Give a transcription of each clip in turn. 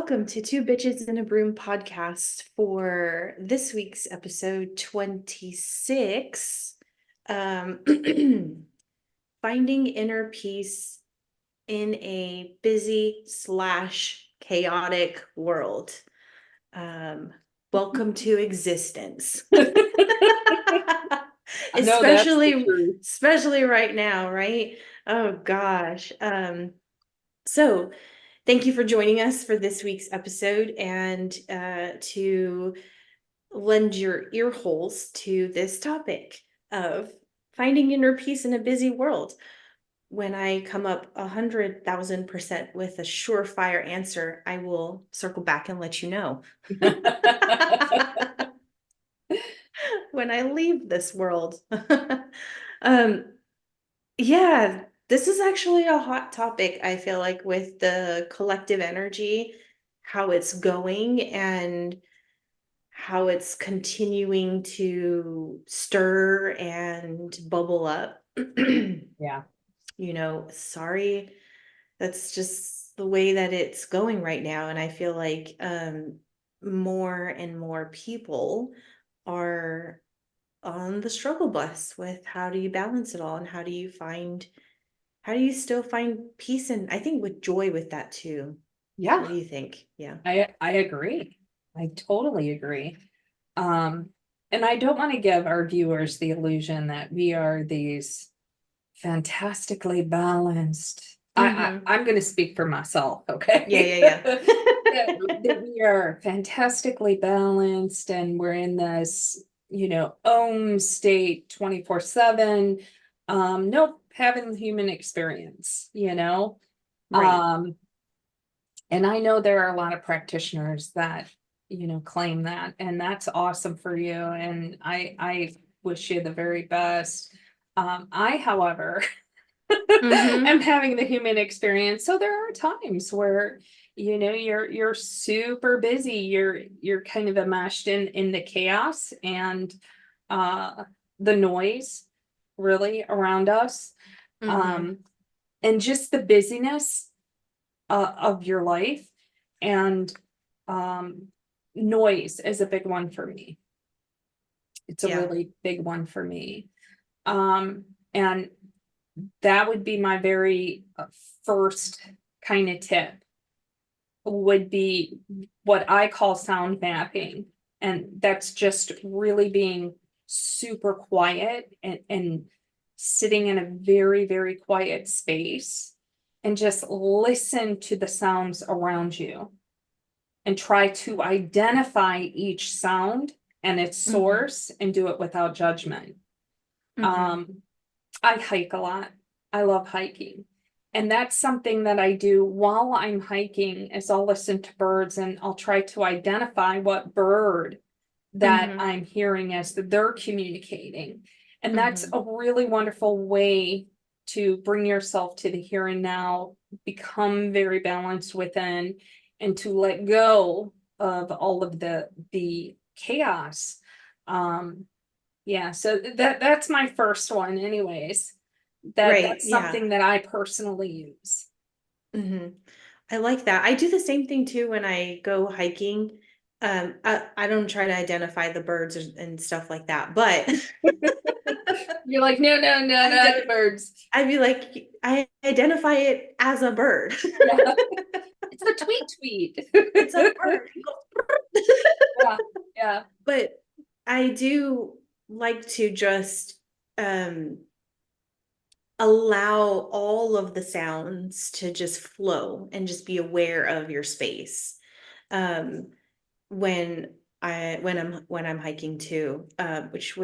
welcome to Two Bitches in a Broom podcast for this week's episode 26. Um, Finding inner peace in a busy slash chaotic world. Welcome to existence. I know that's the especially truth. especially right now, right? Oh gosh. So thank you for joining us for this week's episode and to lend your ear holes to this topic of finding inner peace in a busy world. When I come up 100,000% with a surefire answer, I will circle back and let you know when I leave this world. um, Yeah, this is actually a hot topic, I feel like, with the collective energy, how it's going and how it's continuing to stir and bubble up. Yeah. Sorry, that's just the way that it's going right now. And I feel like more and more people are on the struggle bus with how do you balance it all and how do you still find peace and I think with joy with that too? Yeah, What do you think? Yeah. I agree. I totally agree. Um, and I don't want to give our viewers the illusion that we are these fantastically balanced. Mm-hmm. I'm going to speak for myself, Yeah, okay? yeah, That we are fantastically balanced and we're in this, ohm state 24/7. Nope, having the human experience. Right. Um, And I know there are a lot of practitioners that, claim that, and that's awesome for you. And I wish you the very best. However, am Mm-hmm. having the human experience. So there are times where, you're super busy. You're kind of enmeshed in the chaos and uh the noise really around us. Mm-hmm. Um, and just the busyness of your life. And um, noise is a big one for me. It's a Yeah. really big one for me. And that would be my very first kind of tip would be what I call sound mapping. And that's just really being super quiet and sitting in a very, very quiet space and just listen to the sounds around you and try to identify each sound and its Mm-hmm. source and do it without judgment. Mm-hmm. Um, I hike a lot. I love hiking. And that's something that I do while I'm hiking is I'll listen to birds and I'll try to identify what bird that Mm-hmm. I'm hearing as they're communicating. And that's Mm-hmm. a really wonderful way to bring yourself to the here and now, become very balanced within, and to let go of all of the chaos. Um, yeah, so that's my first one anyways. Right. That's Yeah. something that I personally use. Mm-hmm. I like that. I do the same thing too when I go hiking. I don't try to identify the birds and stuff like that, but You're like, no, no, no, I not do, the birds. I'd be like, I identify it as a bird. Yeah, it's a tweet It's a tweet. bird. Yeah, yeah, But I do like to just um allow all of the sounds to just flow and just be aware of your space. Um when when I'm hiking too, which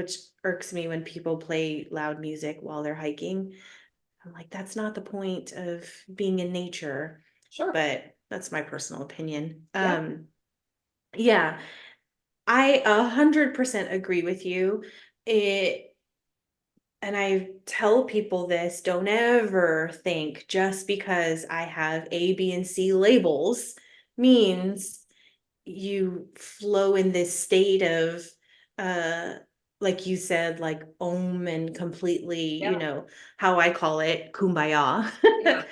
irks me when people play loud music while they're hiking. I'm like, that's not the point of being in nature, sure. but that's my personal opinion. Yeah. Yeah, I 100% agree with you. It, and I tell people this, don't ever think just because I have A, B, and C labels means you flow in this state of uh like you said, like om and completely, Yeah. how I call it, kumbaya. Yeah.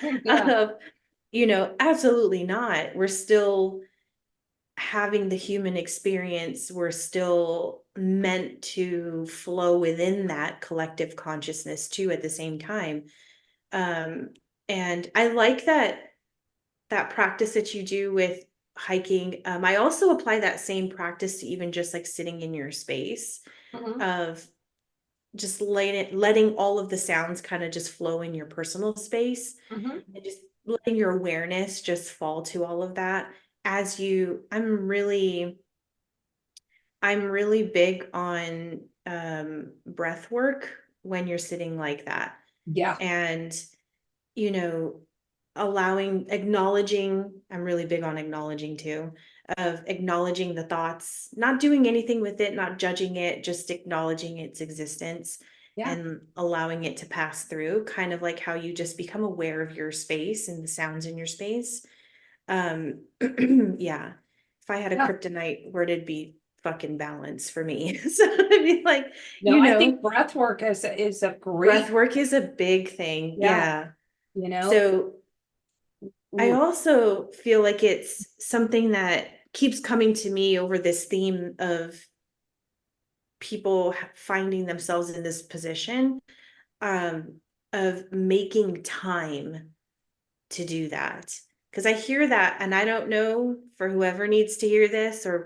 Yeah. uh, Absolutely not. We're still having the human experience, we're still meant to flow within that collective consciousness too at the same time. Um, and I like that practice that you do with hiking. I also apply that same practice to even just like sitting in your space Mhm, of just letting all of the sounds kind of just flow in your personal space mhm. and just letting your awareness just fall to all of that as you I'm really big on breath work when you're sitting like that. Yeah, And you know, acknowledging, I'm really big on acknowledging too, of acknowledging the thoughts, not doing anything with it, not judging it, just acknowledging its existence yeah, and allowing it to pass through, kind of like how you just become aware of your space and the sounds in your space. Um, yeah. If I had a yeah. kryptonite word, it'd be fucking balance for me. So I'd be like, No, I think breath work is a breath great, work is a big thing. yeah, Yeah. you know. So I Ooh, also feel like it's something that keeps coming to me over this theme of people finding themselves in this position, um, of making time to do that. Because I hear that, and I don't know for whoever needs to hear this or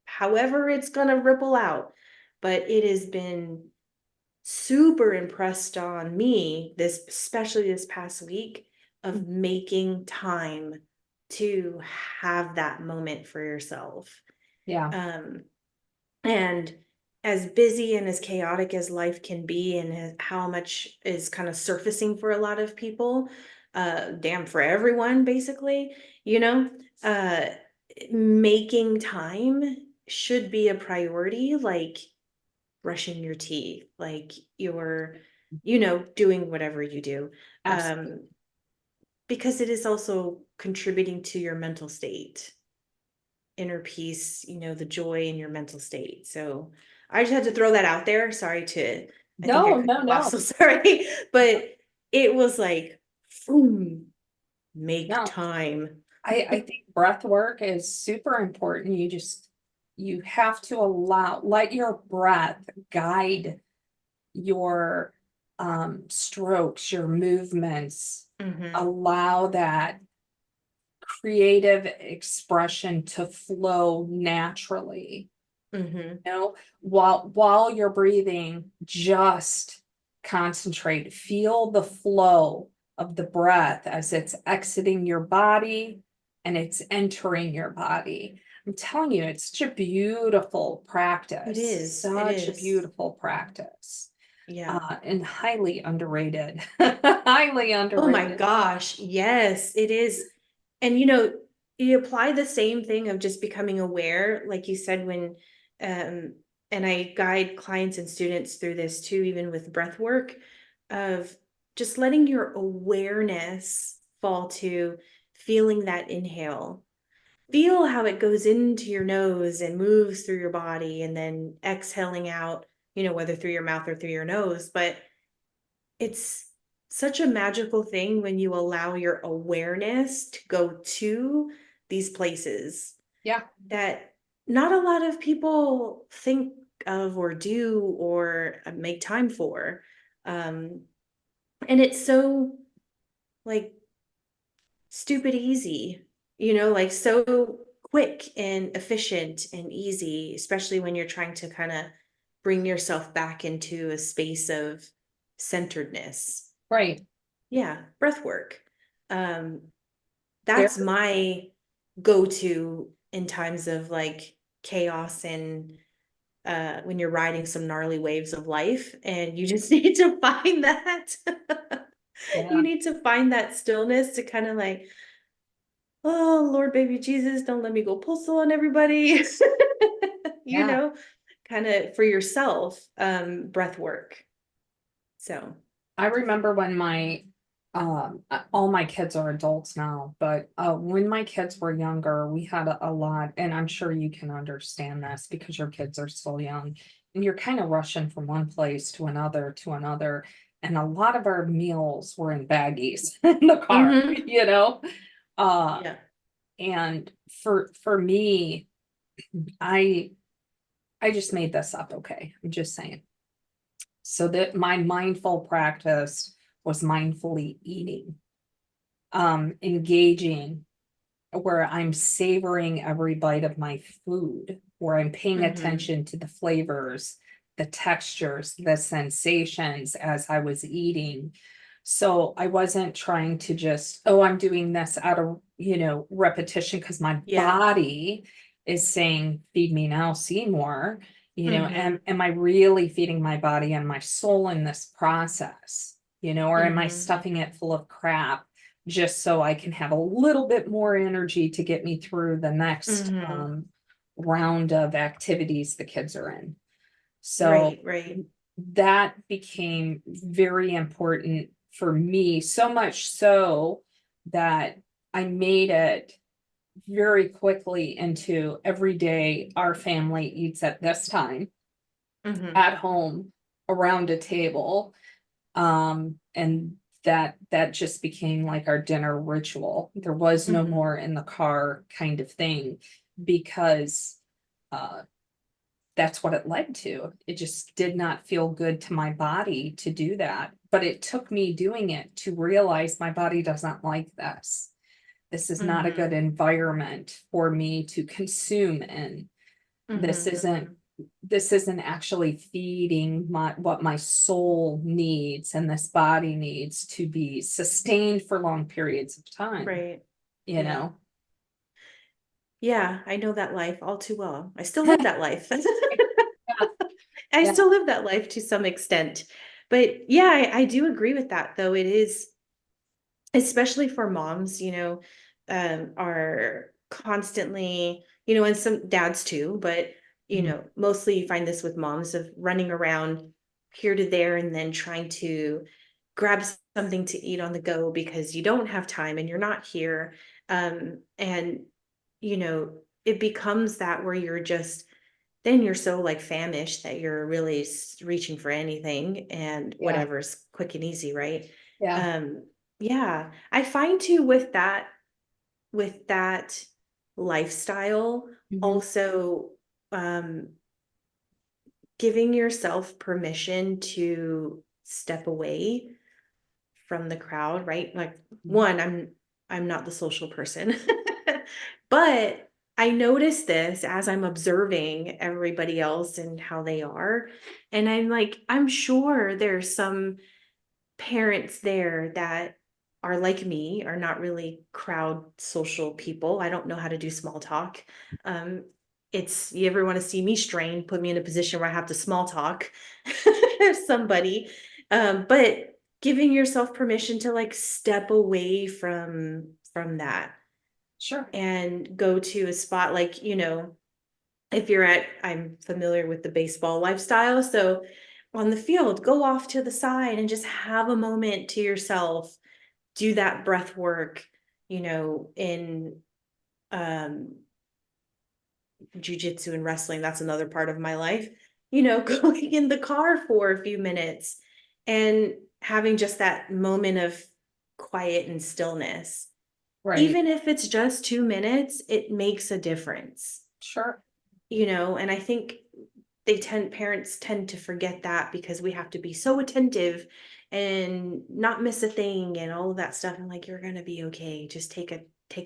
however it's going to ripple out, but it has been super impressed on me especially this past week, of making time to have that moment for yourself. yeah. um and as busy and as chaotic as life can be, and how much is kind of surfacing for a lot of people, damn, for everyone basically, you know, uh making time should be a priority, like brushing your teeth, like you're, doing whatever you do. Absolutely. Um, because it is also contributing to your mental state, inner peace, the joy in your mental state. So I just had to throw that out there. Sorry to, I think I No, cut no, you off, no, so sorry. But it was like, boom, make no. time. I think breath work is super important. You have to let your breath guide your strokes, your movements. Mm-hmm. Allow that creative expression to flow naturally. Mm-hmm. While you're breathing, just concentrate, feel the flow of the breath as it's exiting your body and it's entering your body. I'm telling you, it's such a beautiful It practice, is. It such a is. beautiful practice, Yeah. and highly underrated. Highly Oh my underrated. gosh, yes, it is. And you apply the same thing of just becoming aware, like you said, when um and I guide clients and students through this too, even with breath work, of just letting your awareness fall to feeling that inhale. Feel how it goes into your nose and moves through your body, and then exhaling out, whether through your mouth or through your nose. But it's such a magical thing when you allow your awareness to go to these places Yeah, that not a lot of people think of or do or make time for. Um, and it's so like stupid easy, like so quick and efficient and easy, especially when you're trying to kind of bring yourself back into a space of centeredness. right. Yeah, breath work. Um, There, that's my go-to in times of like chaos and when you're riding some gnarly waves of life and you just need to find that. You yeah, need to find that stillness to kind of like, oh, Lord baby Jesus, don't let me go postal on everybody. You yeah. know, kind of for yourself, breath work. So, I remember when all my kids are adults now, but when my kids were younger, we had a lot, and I'm sure you can understand this because your kids are still young, and you're kind of rushing from one place to another, and a lot of our meals were in baggies in the car, mhm. you know. Uh, Yeah. And for me, I I just made this up, okay? I'm just saying. So that my mindful practice was mindfully eating, engaging, where I'm savoring every bite of my food, where I'm paying Mm-hmm. attention to the flavors, the textures, the sensations as I was eating. So I wasn't trying to just, oh, I'm doing this out of, repetition because my Yeah. body is saying, feed me now, see more. Mm-hmm. Am I really feeding my body and my soul in this process? Or am I Mm-hmm. stuffing it full of crap just so I can have a little bit more energy to get me through the next Mm-hmm. round of activities the kids are in. So Right, right. that became very important for me, so much so that I made it very quickly into every day our family eats at this time Mm-hmm. at home around a table, and that just became like our dinner ritual. There was no Mm-hmm. more in the car kind of thing, because uh that's what it led to. It just did not feel good to my body to do that, but it took me doing it to realize my body doesn't like this. This is not a Mm-hmm. good environment for me to consume in. This Mm-hmm. isn't this isn't actually feeding what my soul needs and this body needs to be sustained for long periods of time, Right. you Yeah. know. Yeah, I know that life all too well. I still live that life. Yeah, I yeah. still live that life to some extent. But yeah, I do agree with that, though. It is, especially for moms, are constantly, and some dads too, but, Mhm. mostly you find this with moms of running around here to there and then trying to grab something to eat on the go because you don't have time and you're not here. And, you know, it becomes that where you're just, then you're so like famished that you're really reaching for anything and Yeah, whatever's quick and easy, right? yeah. Um, yeah, I find too with that lifestyle Mhm. also, um giving yourself permission to step away from the crowd, right? Like, Mhm. one, I'm not the social person. But I notice this as I'm observing everybody else and how they are. And I'm like, I'm sure there's some parents there that are like me, are not really crowd social people. I don't know how to do small talk. Um, it's, you ever want to see me strain, put me in a position where I have to small talk somebody. But giving yourself permission to like step away from that Sure. and go to a spot like, if you're at, I'm familiar with the baseball lifestyle. So on the field, go off to the side and just have a moment to yourself, do that breath work, in um jujitsu and wrestling. That's another part of my life, going in the car for a few minutes and having just that moment of quiet and stillness. Right. Even if it's just 2 minutes, it makes a difference. Sure. And I think parents tend to forget that because we have to be so attentive and not miss a thing and all of that stuff. And like, you're going to be okay. Just take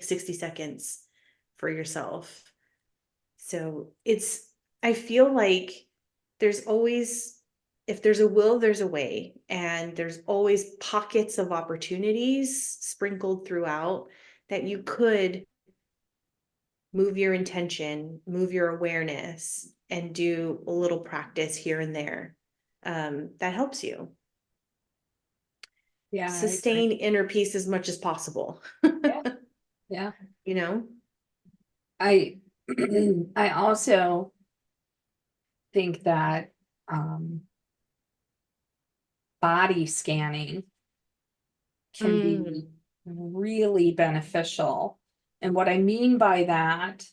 60 seconds for yourself. So I feel like there's always, if there's a will, there's a way. And there's always pockets of opportunities sprinkled throughout that you could move your intention, move your awareness, and do a little practice here and there. That helps you Yeah, I agree. sustain inner peace as much as possible. Yeah, yeah. you know? I I also think that um body scanning can be Mm, really beneficial. And what I mean by that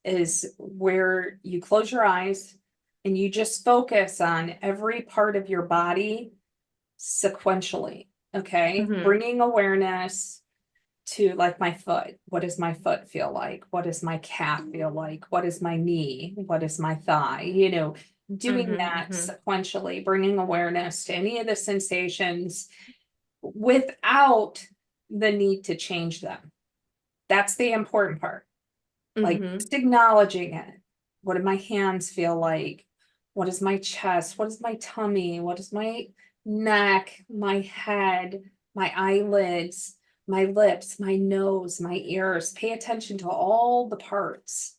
is where you close your eyes and you just focus on every part of your body sequentially, okay? mhm, Bringing awareness to like my foot. What does my foot feel like? What does my calf feel like? What is my knee? What is my thigh? Doing Mm-hmm, that mm-hmm, sequentially, bringing awareness to any of the sensations without the need to change them. That's the important part. Like mm-hmm, just acknowledging it. What do my hands feel like? What is my chest? What is my tummy? What is my neck, my head, my eyelids, my lips, my nose, my ears? Pay attention to all the parts.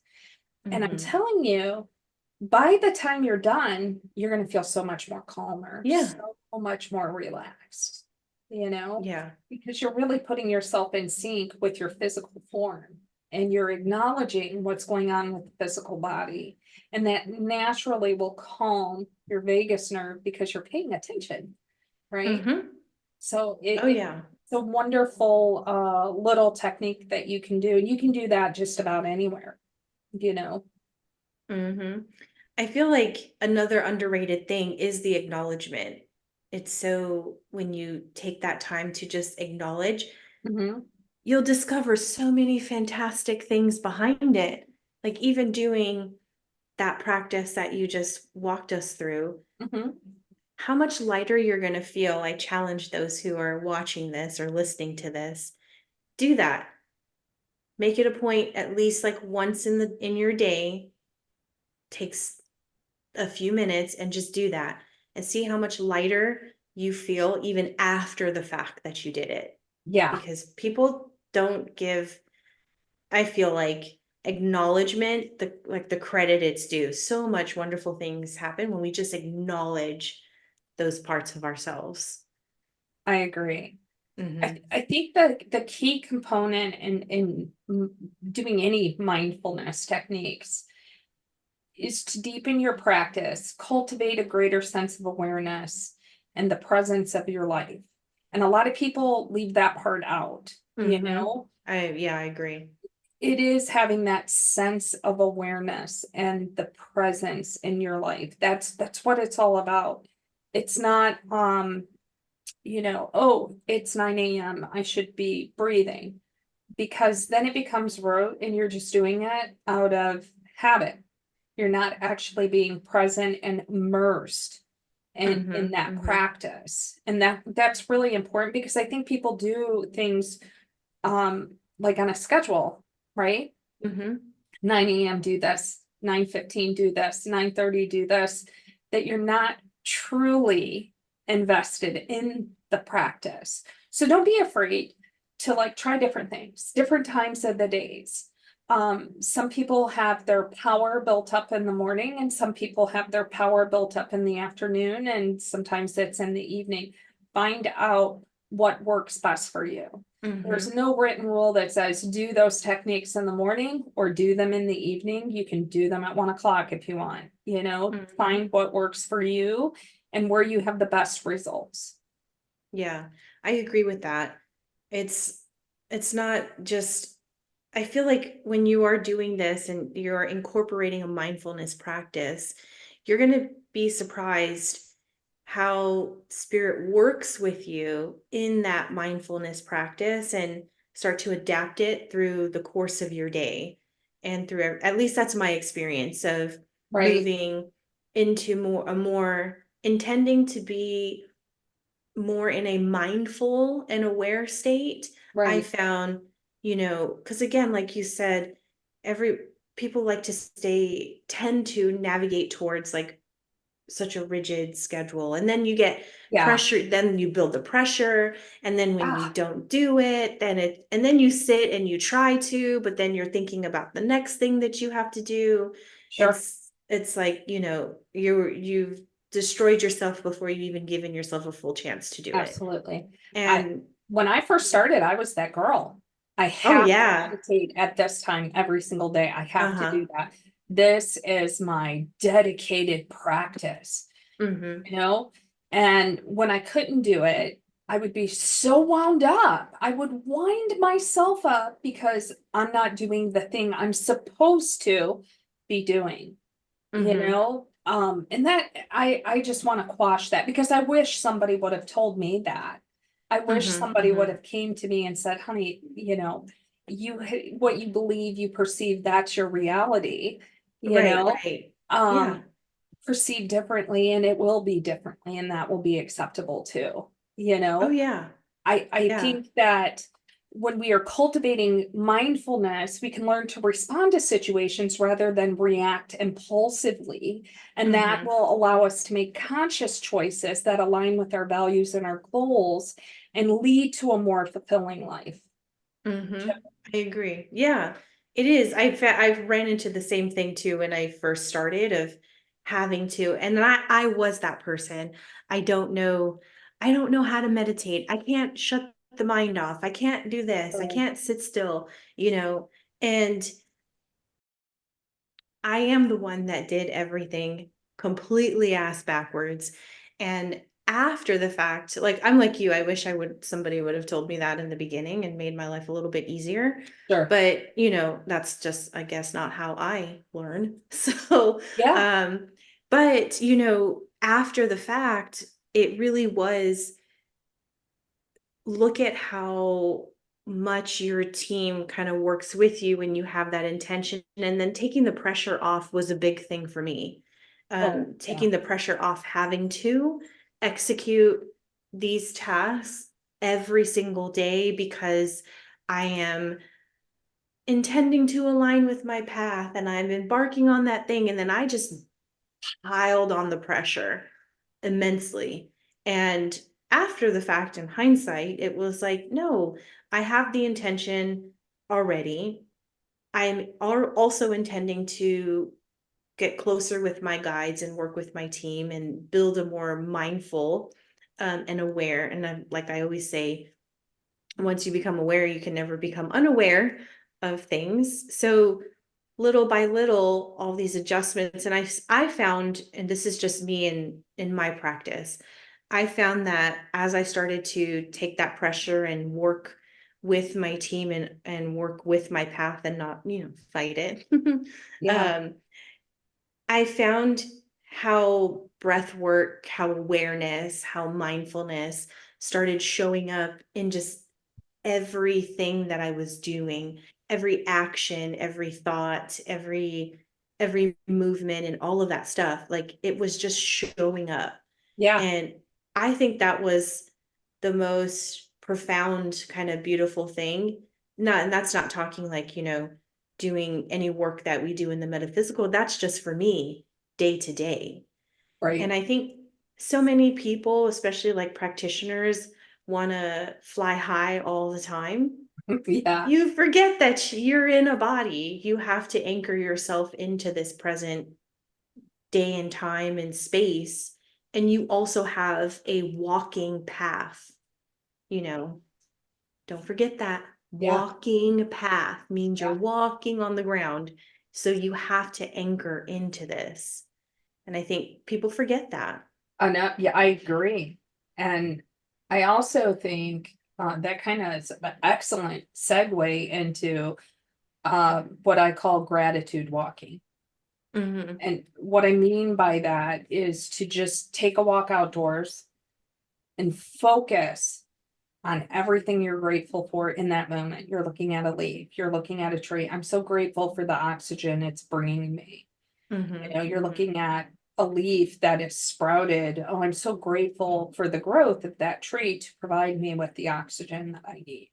And I'm mm-hmm. telling you, by the time you're done, you're going to feel so much more calmer, Yeah, so much more relaxed, you know, yeah. because you're really putting yourself in sync with your physical form and you're acknowledging what's going on with the physical body. And that naturally will calm your vagus nerve because you're paying attention, right? Mm-hmm. So Oh yeah. it's a wonderful little technique that you can do. And you can do that just about anywhere, you know. Mm-hmm. I feel like another underrated thing is the acknowledgement. It's so when you take that time to just acknowledge, Mhm. you'll discover so many fantastic things behind it. Like even doing that practice that you just walked us through, Mhm. how much lighter you're going to feel. I challenge those who are watching this or listening to this. Do that. Make it a point at least like once in your day. Takes a few minutes and just do that and see how much lighter you feel even after the fact that you did it. Yeah, Because people don't give, I feel like, acknowledgement the credit it's due. So much wonderful things happen when we just acknowledge those parts of ourselves. I agree. Mm-hmm. I think the key component in doing any mindfulness techniques is to deepen your practice, cultivate a greater sense of awareness and the presence of your life. And a lot of people leave that part out, you Mm-hmm. know? I agree. It is having that sense of awareness and the presence in your life. That's what it's all about. It's not oh, it's 9 a.m. I should be breathing, because then it becomes rote and you're just doing it out of habit. You're not actually being present and immersed in Mm-hmm. that Mm-hmm. practice. And that's really important because I think people do things like on a schedule, right? Mm-hmm. 9 a.m. do this, 9:15 do this, 9:30 do this, that you're not truly invested in the practice. So don't be afraid to like try different things, different times of the days. Some people have their power built up in the morning, and some people have their power built up in the afternoon, and sometimes it's in the evening. Find out what works best for you. There's Mm-hmm. no written rule that says do those techniques in the morning or do them in the evening. You can do them at 1 o'clock if you want, Mm-hmm. find what works for you and where you have the best results. Yeah, I agree with that. It's it's not just, I feel like when you are doing this and you're incorporating a mindfulness practice, you're going to be surprised how spirit works with you in that mindfulness practice and start to adapt it through the course of your day and through, at least that's my experience of Right, moving into more intending to be more in a mindful and aware state. I right. found, because again, like you said, every people like to tend to navigate towards like such a rigid schedule. And then you get Yeah. pressure, then you build the pressure. And then when you Ah, don't do it, and then you sit and you try to, but then you're thinking about the next thing that you have to do. sure. It's like, you've destroyed yourself before you've even given yourself a full chance to do it. Absolutely. I And When I first started, I was that girl. I oh have to yeah. meditate at this time every single day. I have to Uh-huh. do that. This is my dedicated practice, Mm-hmm. you know? And when I couldn't do it, I would be so wound up. I would wind myself up because I'm not doing the thing I'm supposed to be doing, Mm-hmm. and that I just want to quash that because I wish somebody would have told me that. I wish Mhm, somebody would mhm. have came to me and said, honey, what you believe, you perceive, that's your reality, you Right, know? right. Um, Yeah. Perceive differently and it will be differently and that will be acceptable too, you Oh, know? yeah. I Yeah. think that when we are cultivating mindfulness, we can learn to respond to situations rather than react impulsively. And that Mhm. will allow us to make conscious choices that align with our values and our goals and lead to a more fulfilling life. Mhm. I agree. Yeah, it is. I've ran into the same thing too when I first started of having to, and I was that person. I don't know how to meditate. I can't shut the mind off. I can't do this. I Right. can't sit still, you know. And I am the one that did everything completely ass backwards. And after the fact, like I'm like you, I wish somebody would have told me that in the beginning and made my life a little bit easier. Sure. But, that's just, I guess, not how I learn. So, Yeah. um, but, after the fact, it really was look at how much your team kind of works with you when you have that intention, and then taking the pressure off was a big thing for me. Oh, yeah. Taking the pressure off having to execute these tasks every single day because I am intending to align with my path and I'm embarking on that thing, and then I just piled on the pressure immensely. And after the fact, in hindsight, it was like, no, I have the intention already. Also intending to get closer with my guides and work with my team and build a more mindful and aware. And like I always say, once you become aware, you can never become unaware of things. So little by little, all these adjustments, and I found, and this is just me in my practice, I found that as I started to take that pressure and work with my team and work with my path and not, fight it, Yeah. um, I found how breath work, how awareness, how mindfulness started showing up in just everything that I was doing, every action, every thought, every movement and all of that stuff. Like it was just showing up. Yeah. And I think that was the most profound kind of beautiful thing. Not and that's not talking like, doing any work that we do in the metaphysical. That's just for me day to day. And Right. I think so many people, especially like practitioners, want to fly high all the time. Yeah. You forget that you're in a body. You have to anchor yourself into this present day and time and space. And you also have a walking path, you know. Don't forget that. Yeah. Walking path means you're Yeah. walking on the ground. So you have to anchor into this. And I think people forget that. I know, yeah, I agree. And I also think that kind of is an excellent segue into what I call gratitude walking. Mhm. And what I mean by that is to just take a walk outdoors and focus on everything you're grateful for in that moment. You're looking at a leaf, you're looking at a tree. I'm so grateful for the oxygen it's bringing me. Mhm. You're Mhm. looking at a leaf that is sprouted. Oh, I'm so grateful for the growth of that tree to provide me with the oxygen that I need.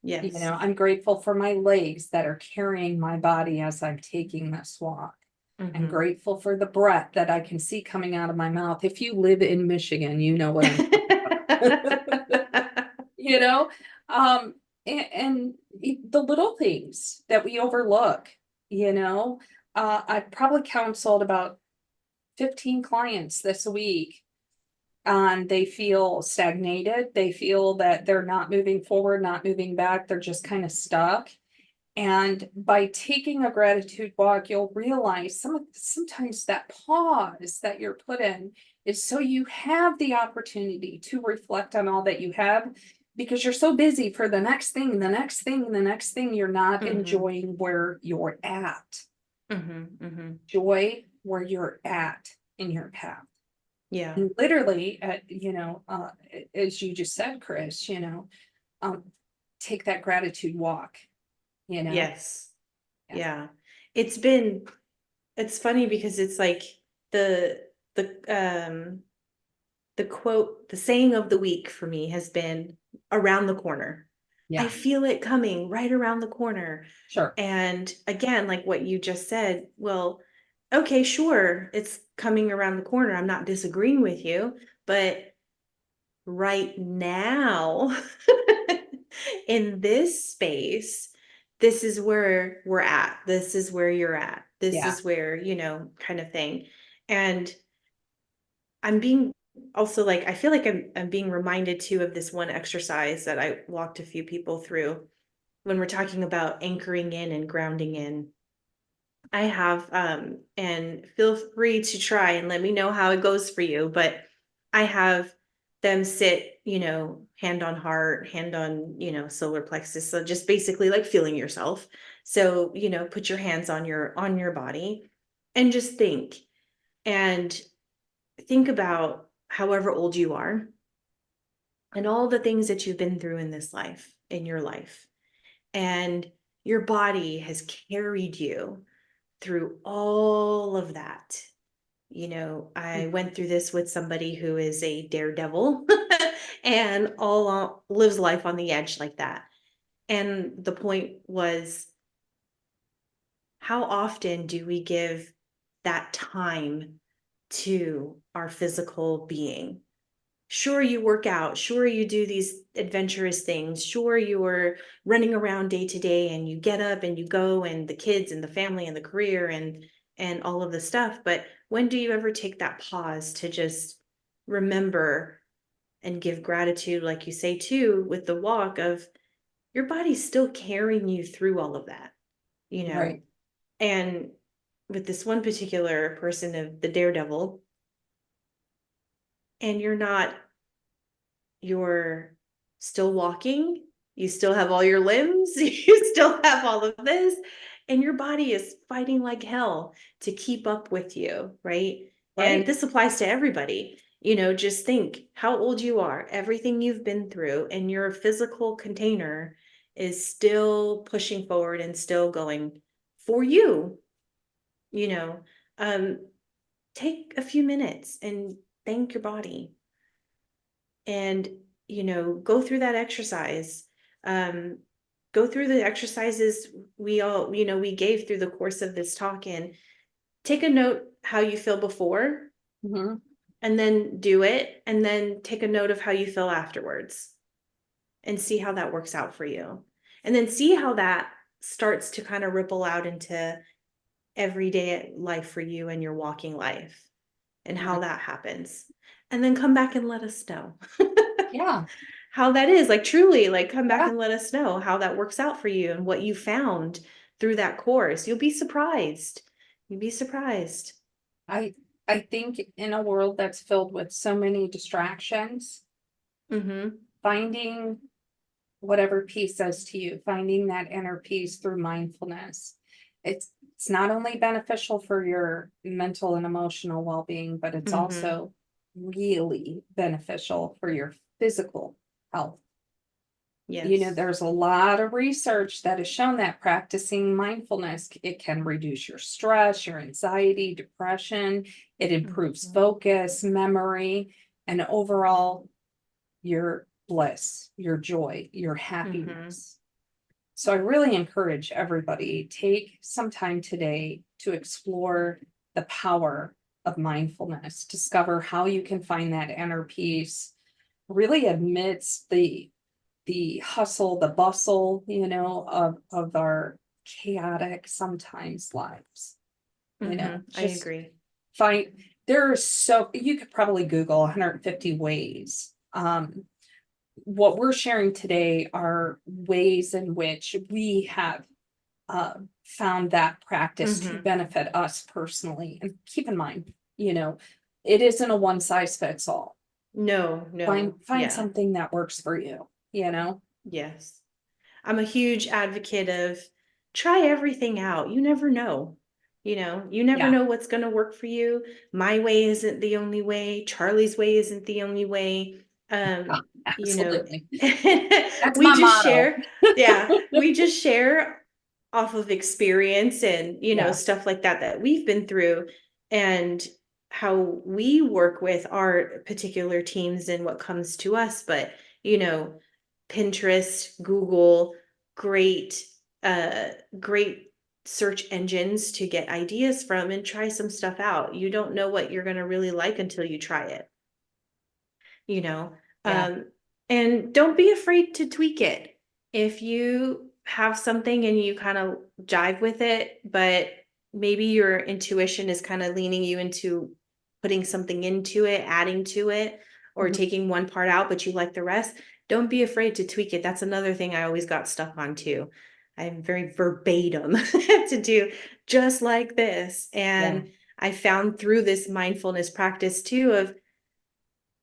Yes. I'm grateful for my legs that are carrying my body as I'm taking this walk. I'm Mhm. grateful for the breath that I can see coming out of my mouth. If you live in Michigan, you know what I'm talking about. you know, um, and the little things that we overlook, you know, I probably counseled about 15 clients this week. They feel stagnated. They feel that they're not moving forward, not moving back. They're just kind of stuck. And by taking a gratitude walk, you'll realize sometimes that pause that you're put in is so you have the opportunity to reflect on all that you have because you're so busy for the next thing, the next thing, the next thing, you're not Mhm. enjoying where you're at. Mhm. Mhm. Joy where you're at in your path. Yeah. And literally, as you just said, Krys, um, take that gratitude walk, you know? Yes. Yeah. Yeah. It's been, it's funny because it's like the, the, the quote, the saying of the week for me has been around the corner. I Yeah, feel it coming right around the corner. sure. And again, like what you just said, well, okay, sure, it's coming around the corner. I'm not disagreeing with you, but right now, in this space, this is where we're at. This is where you're at. This Yeah. is where, kind of thing. And I'm being also like, I feel like I'm being reminded too of this one exercise that I walked a few people through when we're talking about anchoring in and grounding in. I have, and feel free to try and let me know how it goes for you. But I have them sit, hand on heart, hand on, solar plexus. So just basically like feeling yourself. So, put your hands on your body and just and think about however old you are and all the things that you've been through in this life, in your life. And your body has carried you through all of that. I went through this with somebody who is a daredevil and lives life on the edge like that. And the point was, how often do we give that time to our physical being? Sure, you work out, sure, you do these adventurous things, sure, you're running around day to day and you get up and you go, and the kids and the family and the career and all of the stuff. But when do you ever take that pause to just remember and give gratitude, like you say too, with the walk of your body's still carrying you through all of that, you know? Right. And with this one particular person of the daredevil, and you're still walking, you still have all your limbs, you still have all of this, and your body is fighting like hell to keep up with you, right? And Right. this applies to everybody. Just think how old you are, everything you've been through, and your physical container is still pushing forward and still going for you, you know. Um, take a few minutes and thank your body and go through that exercise. um go through the exercises we gave through the course of this talk, and take a note how you feel before, Hmm. and then do it, and then take a note of how you feel afterwards, and see how that works out for you, and then see how that starts to kind of ripple out into everyday life for you and your walking life, and how Right. that happens, and then come back and let us know Yeah. how that is. Like, truly, like, come back Yeah. and let us know how that works out for you and what you found through that course. You'll be surprised. You'd be surprised. I I think in a world that's filled with so many distractions, Mm-hmm. finding whatever peace says to you, finding that inner peace through mindfulness. It's not only beneficial for your mental and emotional well-being, but it's Mm-hmm. also really beneficial for your physical health. Yes. There's a lot of research that has shown that practicing mindfulness, it can reduce your stress, your anxiety, depression. It improves Mm-hmm. focus, memory, and overall your bliss, your joy, your Mm-hmm. happiness. So I really encourage everybody, take some time today to explore the power of mindfulness, discover how you can find that inner peace, really amidst the hustle, the bustle, of our chaotic sometimes lives. Mm-hmm. I Just agree. find you could probably Google 150 ways. What we're sharing today are ways in which we have found that practice to Mm-hmm. benefit us personally. And keep in mind, you know, it isn't a one size fits all. No, no. Find Yeah. something that works for you. Yes. I'm a huge advocate of try everything out. You never know. You never Yeah, know what's going to work for you. My way isn't the only way. Charlie's way isn't the only way. oh, Um, you know, absolutely. That's we my just motto. share, yeah, we just share off of experience and, Yeah, stuff like that we've been through and how we work with our particular teams and what comes to us. But, you know, Pinterest, Google, great, uh, great search engines to get ideas from and try some stuff out. You don't know what you're going to really like until you try it, you know. yeah, Um, and don't be afraid to tweak it. If you have something and you kind of jive with it, but maybe your intuition is kind of leaning you into putting something into it, adding to it, or mhm, taking one part out, but you like the rest, don't be afraid to tweak it. That's another thing I always got stuck on too. I'm very verbatim to do just like this. yeah, And I found through this mindfulness practice too of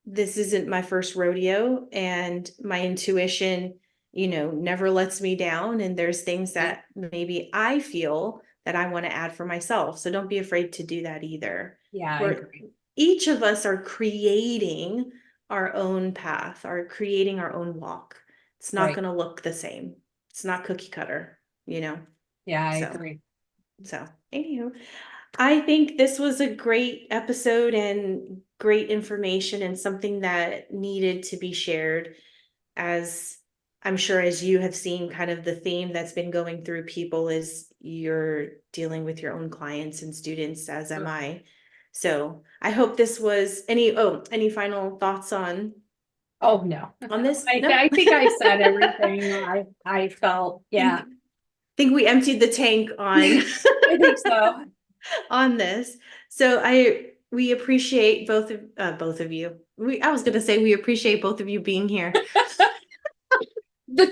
this isn't my first rodeo and my intuition, never lets me down. And there's things right. that maybe I feel that I want to add for myself. So don't be afraid to do that either. Yeah, I We're agree. each of us are creating our own path, are creating our own walk. It's not Right. going to look the same. It's not cookie cutter, you know? Yeah, I So, agree. anywho, I think this was a great episode and great information and something that needed to be shared, as I'm sure as you have seen kind of the theme that's been going through people is you're dealing with your own clients and students, as am Sure. I. So I hope this was any final thoughts Oh, no. on this? I, No. I think I said everything I felt. Yeah, think think we emptied the tank on I think so. on this. So we appreciate both of you. I was gonna say we appreciate both of you being here. The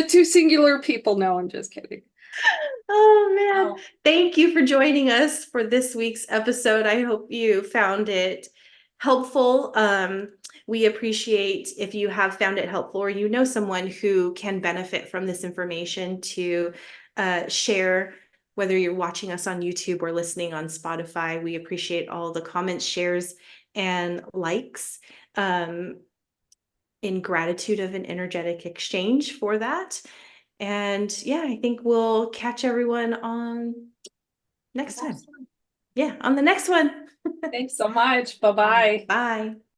two singular people. No, I'm just kidding. Oh man. Oh, Thank you for joining us for this week's episode. I hope you found it helpful. We appreciate if you have found it helpful or you know someone who can benefit from this information to share, whether you're watching us on YouTube or listening on Spotify. We appreciate all the comments, shares, and likes. In gratitude of an energetic exchange for that. And yeah, I think we'll catch everyone on next time. awesome. Yeah, on the next one. Thanks so much. Bye bye. Bye.